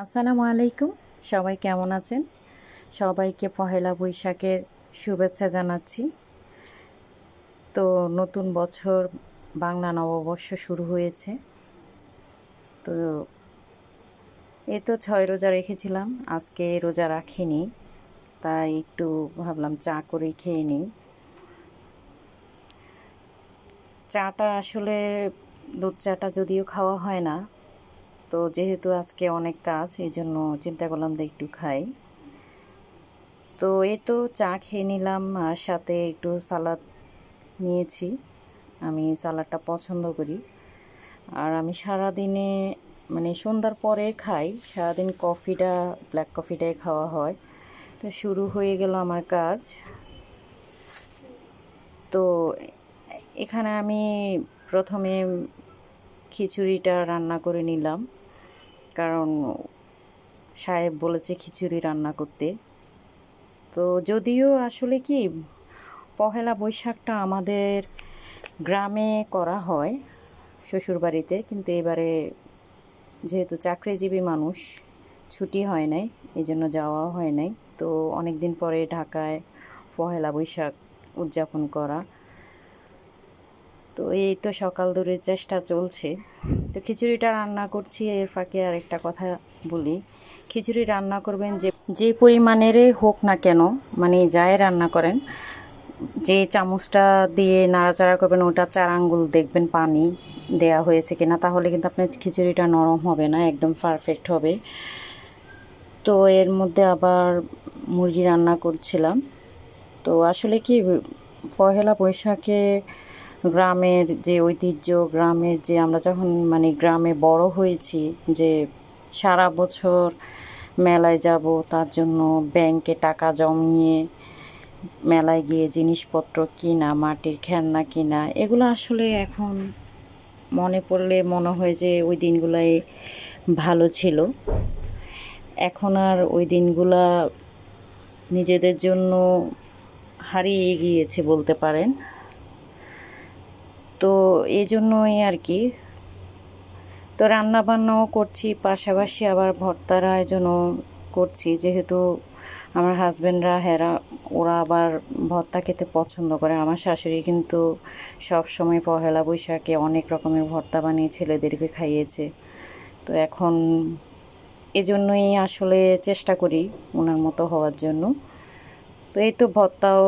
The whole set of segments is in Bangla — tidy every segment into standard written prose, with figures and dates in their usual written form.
আসসালামু আলাইকুম। সবাই কেমন আছেন? সবাইকে পহেলা বৈশাখের শুভেচ্ছা জানাচ্ছি। তো নতুন বছর বাংলা নববর্ষ শুরু হয়েছে। তো এই তো 6 রোজা রেখেছিলাম, আজকে রোজা রাখিনি, তাই একটু ভাবলাম চা করে খেয়ে নিই। চাটা আসলে দুধ চাটা যদিও খাওয়া হয় না, তো যেহেতু আজকে অনেক কাজ, এই জন্য চিন্তা করলাম যে একটু খাই। তো এই তো চা খেয়ে নিলাম, আর সাথে একটু সালাদ নিয়েছি। আমি সালাডটা পছন্দ করি। আর আমি সারাদিনে মানে সন্ধ্যার পরে খাই, সারাদিন ব্ল্যাক কফিটাই খাওয়া হয়। তো শুরু হয়ে গেল আমার কাজ। তো এখানে আমি প্রথমে খিচুড়িটা রান্না করে নিলাম, কারণ সাহেব বলেছে খিচুড়ি রান্না করতে। তো যদিও আসলে কি পহেলা বৈশাখটা আমাদের গ্রামে করা হয় শ্বশুরবাড়িতে, কিন্তু এবারে যেহেতু চাকরিজীবী মানুষ, ছুটি হয় নাই, এই জন্য যাওয়া হয় নাই। তো অনেক দিন পরে ঢাকায় পহেলা বৈশাখ উদযাপন করা। তো এই তো সকাল দূরের চেষ্টা চলছে। তো খিচুড়িটা রান্না করছি, এর ফাঁকে আরেকটা কথা বলি। খিচুড়ি রান্না করবেন যে পরিমাণেরই হোক না কেন, মানে যাই রান্না করেন, যে চামচটা দিয়ে নাড়াচাড়া করবেন ওটা 4 আঙ্গুল দেখবেন পানি দেয়া হয়েছে কিনা, তাহলে কিন্তু আপনার খিচুড়িটা নরম হবে না, একদম পারফেক্ট হবে। তো এর মধ্যে আবার মুরগি রান্না করছিলাম। তো আসলে কি পহেলা বৈশাখে গ্রামের যে ঐতিহ্য, গ্রামের যে আমরা যখন মানে গ্রামে বড় হয়েছি, যে সারা বছর মেলায় যাব, তার জন্য ব্যাংকে টাকা জমিয়ে মেলায় গিয়ে জিনিসপত্র কিনা, মাটির খেলনা কিনা, এগুলো আসলে এখন মনে পড়লে মনে হয় যে ওই দিনগুলাই ভালো ছিল। এখন আর ওই দিনগুলা নিজেদের জন্য হারিয়ে গিয়েছে বলতে পারেন। তো এই জন্যই আর কি। তো রান্না বান্নাও করছি, পাশাপাশি আবার ভর্তার আয়োজনও করছি, যেহেতু আমার হাজব্যান্ডরা ওরা আবার ভর্তা খেতে পছন্দ করে। আমার শাশুড়ি কিন্তু সব সময় পহেলা বৈশাখে অনেক রকমের ভর্তা বানিয়ে ছেলেদেরকে খাইয়েছে। তো এখন এজন্যই আসলে চেষ্টা করি ওনার মতো হওয়ার জন্য। তো এই তো ভর্তাও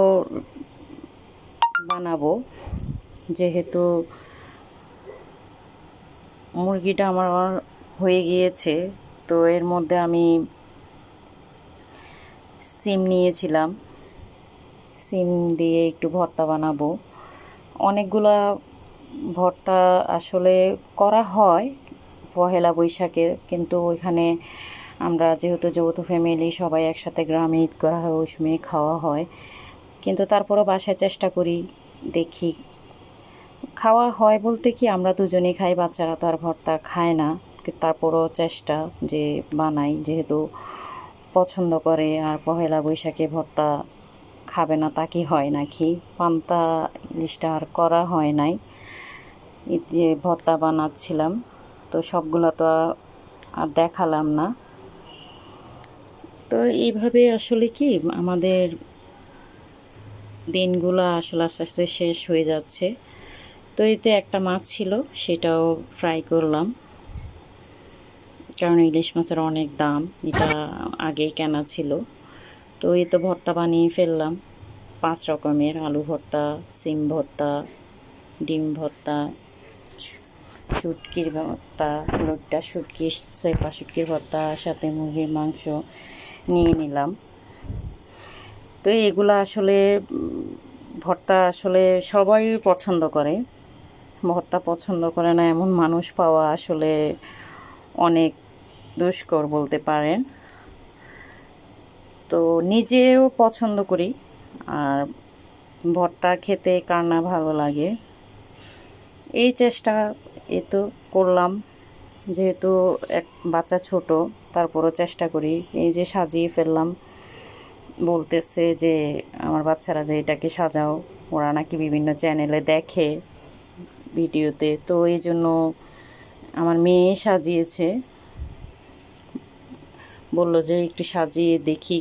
বানাবো, যেহেতু মুরগিটা আমার হয়ে গিয়েছে। তো এর মধ্যে আমি সিম নিয়েছিলাম, সিম দিয়ে একটু ভর্তা বানাবো। অনেকগুলা ভর্তা আসলে করা হয় পহেলা বৈশাখে, কিন্তু ওইখানে আমরা যেহেতু যৌথ ফ্যামিলি, সবাই একসাথে গ্রামে ঈদ করা হয়, ওই সময় খাওয়া হয়। কিন্তু তারপরও বাসায় চেষ্টা করি, দেখি। খাওয়া হয় বলতে কি আমরা দুজনেই খাই, বাচ্চারা তো আর ভর্তা খায় না, তারপরও চেষ্টা যে বানাই, যেহেতু পছন্দ করে। আর পহেলা বৈশাখে ভর্তা খাবে না তা কি হয় নাকি? পান্তা ইলিশটা আর করা হয় নাই, যে ভর্তা বানাচ্ছিলাম। তো সবগুলো তো আর দেখালাম না। তো এইভাবে আসলে কি আমাদের দিনগুলো আসলে আস্তে আস্তে শেষ হয়ে যাচ্ছে। তো এতে একটা মাছ ছিল, সেটাও ফ্রাই করলাম, কারণ ইলিশ মাছের অনেক দাম, এটা আগেই কেনা ছিল। তো এই তো ভর্তা বানিয়ে ফেললাম 5 রকমের: আলু ভর্তা, সিম ভর্তা, ডিম ভর্তা, শুটকির ভর্তা, লোটটা শুটকি, সেপা শুটকির ভর্তা, সাথে মুরগির মাংস নিয়ে নিলাম। তো এগুলো আসলে ভর্তা আসলে সবাই পছন্দ করে। ভর্তা পছন্দ করে না এমন মানুষ পাওয়া আসলে অনেক দুষ্কর বলতে পারেন। তো নিজেও পছন্দ করি, আর ভর্তা খেতে কার না ভালো লাগে। এই চেষ্টা এ তো করলাম, যেহেতু এক বাচ্চা ছোট, তারপরও চেষ্টা করি। এই যে সাজিয়ে ফেললাম, বলতেছে যে আমার বাচ্চারা যে এটাকে সাজাও, ওরা নাকি বিভিন্ন চ্যানেলে দেখে ভিডিওতে। তো এই জন্য আমার মেয়ে সাজিয়েছে, বললো যে একটু সাজিয়ে দেখি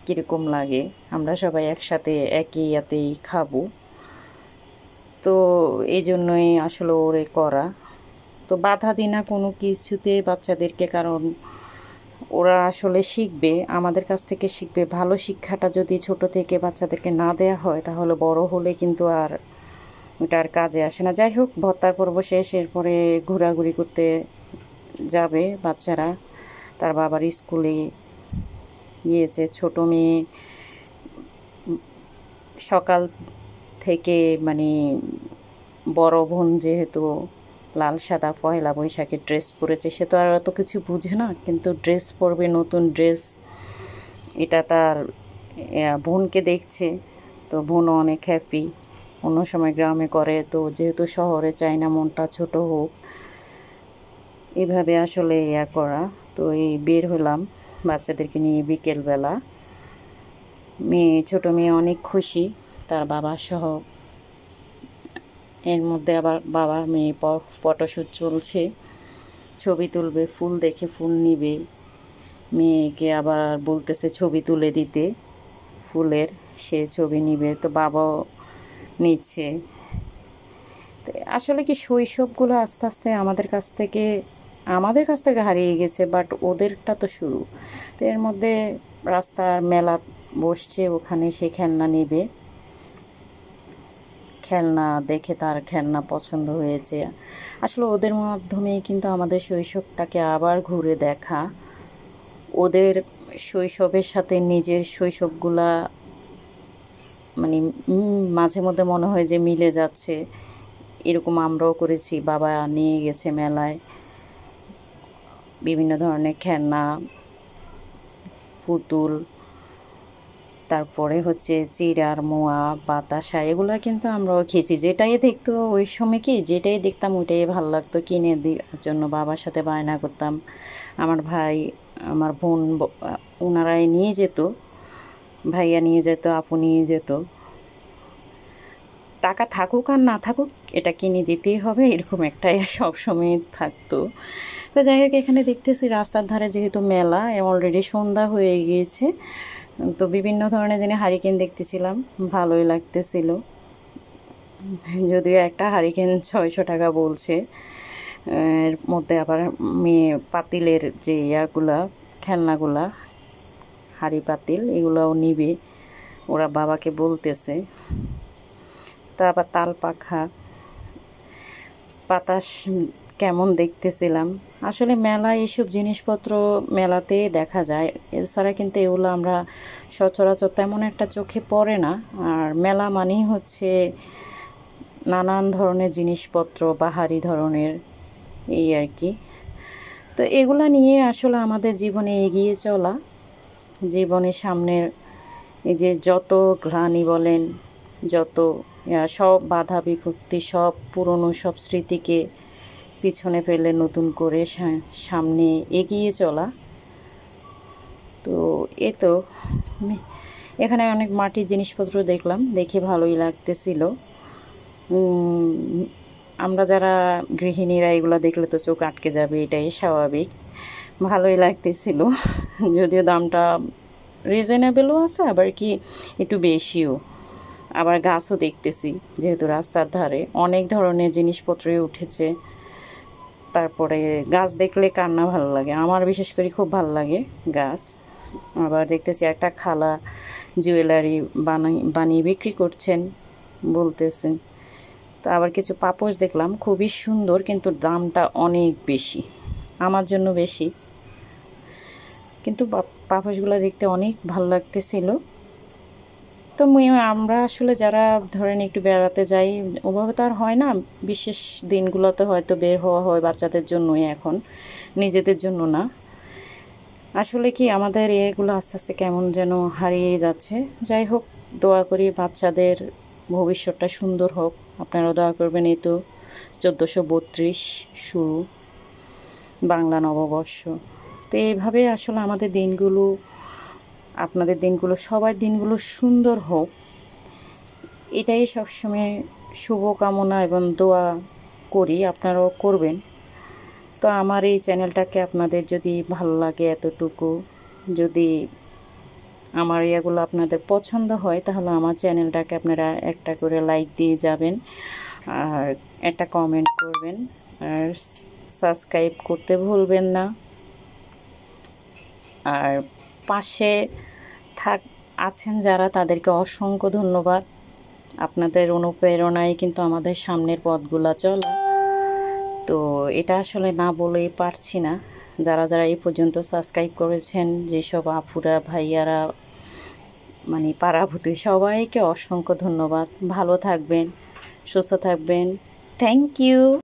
কীরকম লাগে, আমরা সবাই একসাথে একই ইয়াতেই খাবো। তো এই জন্যই আসলে ওরে করা। তো বাধা দিই না কোনো কিছুতে বাচ্চাদেরকে, কারণ ওরা আসলে শিখবে, আমাদের কাছ থেকে শিখবে। ভালো শিক্ষাটা যদি ছোট থেকে বাচ্চাদেরকে না দেয়া হয় তাহলে বড় হলে কিন্তু আর ওটা আর কাজে আসে না। যাই হোক, ভর্তার পর্ব শেষ, এরপরে ঘোরাঘুরি করতে যাবে বাচ্চারা তার বাবার স্কুলে গিয়েছে। ছোট মেয়ে সকাল থেকে মানে বড় বোন যেহেতু লাল সাদা পয়লা বৈশাখের ড্রেস পরেছে, সে তো আর অত কিছু বুঝে না, কিন্তু ড্রেস পরবে, নতুন ড্রেস, এটা তার বোনকে দেখছে। তো বোনও অনেক হ্যাপি। অন্য সময় গ্রামে করে, তো যেহেতু শহরে চাই না মনটা ছোট হোক, এভাবে আসলে করা। তো এই বের হলাম বাচ্চাদেরকে নিয়ে বিকেলবেলা। ছোট মেয়ে অনেক খুশি তার বাবা সহ। এর মধ্যে আবার বাবা মেয়ে ফটোশ্যুট চলছে, ছবি তুলবে, ফুল দেখে ফুল নিবে। মেয়েকে আবার বলতেছে ছবি তুলে দিতে ফুলের, সে ছবি নিবে, তো বাবাও নিচ্ছে। আসলে কি শৈশবগুলো আস্তে আস্তে আমাদের কাছ থেকে হারিয়ে গেছে, বাট ওদেরটা তো শুরু। তো এর মধ্যে রাস্তার মেলা বসছে, ওখানে সে খেলনা নেবে, খেলনা দেখে তার খেলনা পছন্দ হয়েছে। আসলে ওদের মাধ্যমে কিন্তু আমাদের শৈশবটাকে আবার ঘুরে দেখা, ওদের শৈশবের সাথে নিজের শৈশবগুলা মানে মাঝে মধ্যে মনে হয় যে মিলে যাচ্ছে। এরকম আমরাও করেছি, বাবা নিয়ে গেছে মেলায় বিভিন্ন ধরনের খেলনা, পুতুল, তারপরে হচ্ছে চিড়ার মোয়া, বাতাসা, এগুলো কিন্তু আমরাও খেয়েছি। যেটাই দেখতো ওই সময়, কি যেটাই দেখতাম ওইটাই ভালো লাগতো, কিনে দেওয়ার জন্য বাবার সাথে বায়না করতাম। আমার ভাই, আমার বোন, ওনারাই নিয়ে যেত, ভাইয়া নিয়ে যেত, আপু নিয়ে যেত। টাকা থাকুক আর না থাকুক এটা কিনে দিতেই হবে, এরকম একটাই সবসময় থাকতো। তো যাই হোক, এখানে দেখতেছি রাস্তার ধারে যেহেতু মেলা, অলরেডি সন্ধ্যা হয়ে গিয়েছে, তো বিভিন্ন ধরনের জিনিস হারিকেন দেখতেছিলাম, ভালোই লাগতেছিল। যদিও একটা হারিকেন 600 টাকা বলছে। এর মধ্যে আবার পাতিলের যে ইয়াগুলা, খেলনাগুলা, হাঁড়ি পাতিল, এগুলোও নিবে, ওরা বাবাকে বলতেছে। তো আবার তাল পাখা, বাতাস কেমন দেখতেছিলাম। আসলে মেলায় এইসব জিনিসপত্র মেলাতে দেখা যায়, এছাড়া কিন্তু এগুলো আমরা সচরাচর তেমন একটা চোখে পড়ে না। আর মেলা মানেই হচ্ছে নানান ধরনের জিনিসপত্র, বাহারি ধরনের, এই আর কি। তো এগুলা নিয়ে আসলে আমাদের জীবনে এগিয়ে চলা, জীবনের সামনের এই যে যত গ্লানি বলেন, যত সব বাধা বিপত্তি, সব পুরনো সব স্মৃতিকে পিছনে ফেলে নতুন করে সামনে এগিয়ে চলা। তো তো এখানে অনেক মাটির জিনিসপত্র দেখলাম, দেখে ভালোই লাগতেছিল। আমরা যারা গৃহিণীরা এগুলো দেখলে তো চোখ আটকে যাবে, এটাই স্বাভাবিক। ভালোই লাগতেছিল, যদিও দামটা রিজনেবলও আছে, আবার কি একটু বেশিও। আবার গাছও দেখতেছি, যেহেতু রাস্তার ধারে অনেক ধরনের জিনিসপত্রই উঠেছে। তারপরে গাছ দেখলে কার না ভালো লাগে, আমার বিশেষ করে খুব ভালো লাগে গাছ। আবার দেখতেছি একটা খালা জুয়েলারি বানিয়ে বিক্রি করছেন বলতেছেন। তো আবার কিছু পাপোশ দেখলাম, খুবই সুন্দর, কিন্তু দামটা অনেক বেশি, আমার জন্য বেশি। কিন্তু পাপোশগুলো দেখতে অনেক ভালো লাগতেছিল। তো আমরা আসলে যারা ধরেন একটু বেড়াতে যাই, ওভাবে তো আর হয় না, বিশেষ দিনগুলোতে হয়তো বের হওয়া হয় বাচ্চাদের জন্যই, এখন নিজেদের জন্য না। আসলে কি আমাদের এগুলো আস্তে আস্তে কেমন যেন হারিয়ে যাচ্ছে। যাই হোক, দোয়া করি বাচ্চাদের ভবিষ্যৎটা সুন্দর হোক, আপনারাও দোয়া করবেন। এই তো 1432 শুরু, বাংলা নববর্ষ। তো এইভাবে আসলে আমাদের দিনগুলো, আপনাদের দিনগুলো, সবার দিনগুলো সুন্দর হোক, এটাই সবসময় শুভকামনা এবং দোয়া করি, আপনারাও করবেন। তো আমার এই চ্যানেলটাকে আপনাদের যদি ভালো লাগে এতটুকু, যদি আমার ইয়াগুলো আপনাদের পছন্দ হয় তাহলে আমার চ্যানেলটাকে আপনারা একটা করে লাইক দিয়ে যাবেন, আর একটা কমেন্ট করবেন, আর সাবস্ক্রাইব করতে ভুলবেন না। আর পাশে আছেন যারা, তাদেরকে অসংখ্য ধন্যবাদ। আপনাদের অনুপ্রেরণায় কিন্তু আমাদের সামনের পথগুলা চলা। তো এটা আসলে না বলেই পারছি না। যারা যারা এই পর্যন্ত সাবস্ক্রাইব করেছেন, যেসব আপুরা ভাইয়ারা মানে পাড়াভূতি, সবাইকে অসংখ্য ধন্যবাদ। ভালো থাকবেন, সুস্থ থাকবেন। Thank you.